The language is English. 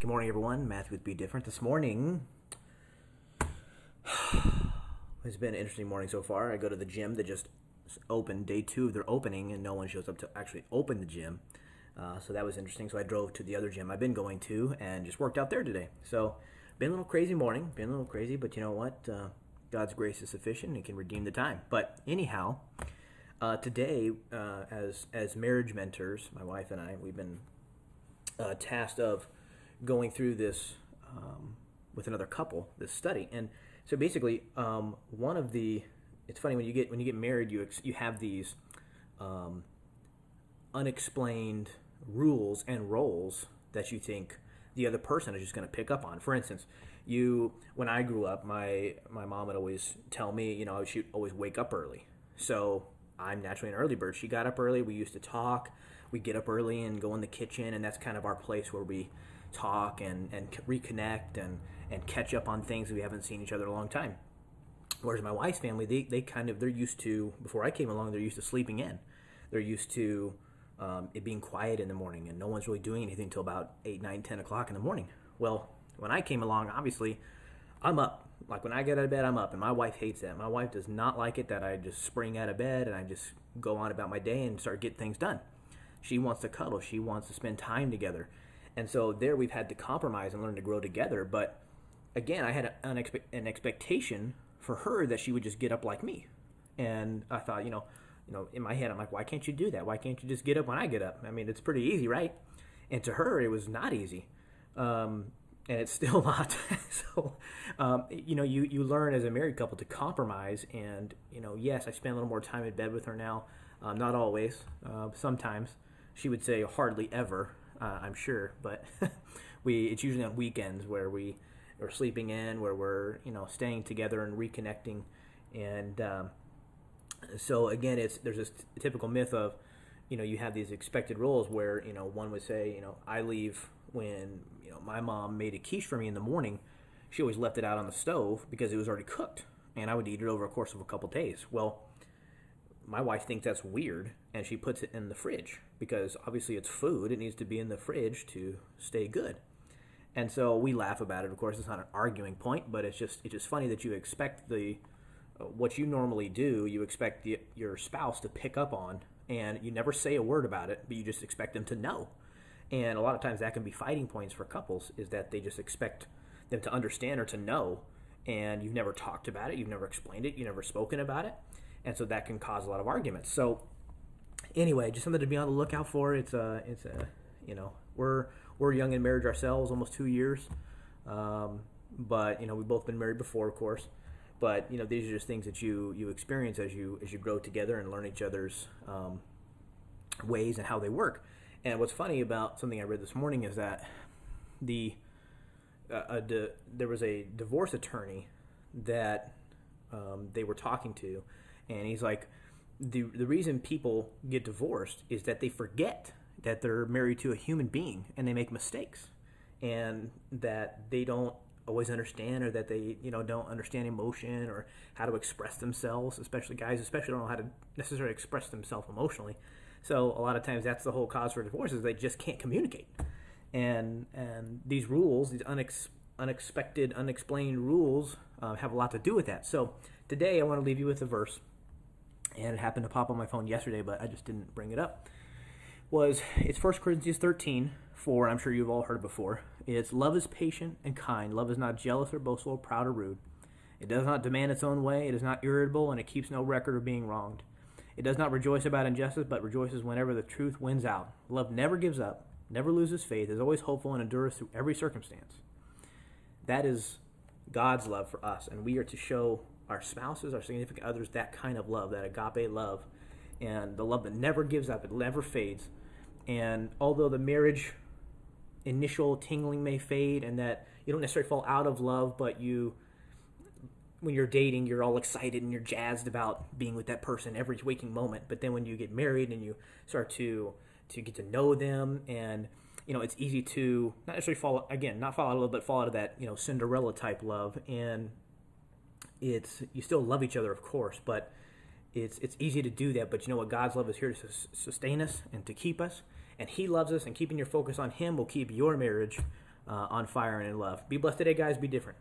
Good morning, everyone. Matthew with Be Different. This morning has been an interesting morning so far. I go to the gym that just opened, day 2 of their opening, and no one shows up to actually open the gym. So that was interesting. So I drove to the other gym I've been going to and just worked out there today. So been a little crazy morning, but you know what? God's grace is sufficient and can redeem the time. But anyhow, today, as marriage mentors, my wife and I, we've been tasked of going through this with another couple, this study. And so basically, one of the it's funny when you get married, you have these unexplained rules and roles that you think the other person is just going to pick up on. For instance, when I grew up, my mom would always tell me, she'd always wake up early. So I'm naturally an early bird. She got up early. We used to talk. We get up early and go in the kitchen, and that's kind of our place where we talk and reconnect and catch up on things we haven't seen each other in a long time. Whereas my wife's family, they're used to, before I came along, they're used to sleeping in. They're used to it being quiet in the morning, and no one's really doing anything until about 8, 9, 10 o'clock in the morning. Well, when I came along, obviously, I'm up. Like when I get out of bed, I'm up, and my wife hates that. My wife does not like it that I just spring out of bed and I just go on about my day and start getting things done. She wants to cuddle. She wants to spend time together. And so there we've had to compromise and learn to grow together. But again, I had an expectation for her that she would just get up like me. And I thought, in my head, I'm like, why can't you do that? Why can't you just get up when I get up? I mean, it's pretty easy, right? And to her, it was not easy. And it's still not. So, you learn as a married couple to compromise. And, yes, I spend a little more time in bed with her now. Not always. Sometimes. She would say hardly ever, I'm sure. But it's usually on weekends where we are sleeping in, where we're, staying together and reconnecting. And so, again, there's this typical myth of, you have these expected roles where, one would say, I leave when, my mom made a quiche for me in the morning. She always left it out on the stove because it was already cooked, and I would eat it over a course of a couple days. Well, my wife thinks that's weird, and she puts it in the fridge because obviously it's food. It needs to be in the fridge to stay good. And so we laugh about it. Of course, it's not an arguing point, but it's just funny that you expect what you normally do, you expect your spouse to pick up on, and you never say a word about it, but you just expect them to know. And a lot of times that can be fighting points for couples, is that they just expect them to understand or to know, and you've never talked about it, you've never explained it, you've never spoken about it, and so that can cause a lot of arguments. So anyway, just something to be on the lookout for. We're young in marriage ourselves, almost 2 years, but we've both been married before, of course. But these are just things that you experience as you grow together and learn each other's ways and how they work. And what's funny about something I read this morning is that there was a divorce attorney that they were talking to, and he's like, the reason people get divorced is that they forget that they're married to a human being and they make mistakes, and that they don't always understand, or that they don't understand emotion or how to express themselves. Especially guys, don't know how to necessarily express themselves emotionally. So a lot of times that's the whole cause for divorce, is they just can't communicate. And these rules, these unexpected, unexplained rules, have a lot to do with that. So today I want to leave you with a verse, and it happened to pop on my phone yesterday, but I just didn't bring it up. It's 1 Corinthians 13:4. I'm sure you've all heard it before. It's, love is patient and kind. Love is not jealous or boastful, proud or rude. It does not demand its own way. It is not irritable, and it keeps no record of being wronged. It does not rejoice about injustice, but rejoices whenever the truth wins out. Love never gives up, never loses faith, is always hopeful, and endures through every circumstance. That is God's love for us, and we are to show our spouses, our significant others, that kind of love, that agape love, and the love that never gives up, it never fades. And although the marriage initial tingling may fade, and that you don't necessarily fall out of love, but when you're dating, you're all excited and you're jazzed about being with that person every waking moment. But then when you get married and you start to get to know them, and it's easy to not necessarily not fall out of love, but fall out of that Cinderella type love. And you still love each other, of course, but it's easy to do that. But you know what? God's love is here to sustain us and to keep us. And He loves us, and keeping your focus on Him will keep your marriage on fire and in love. Be blessed today, guys. Be different.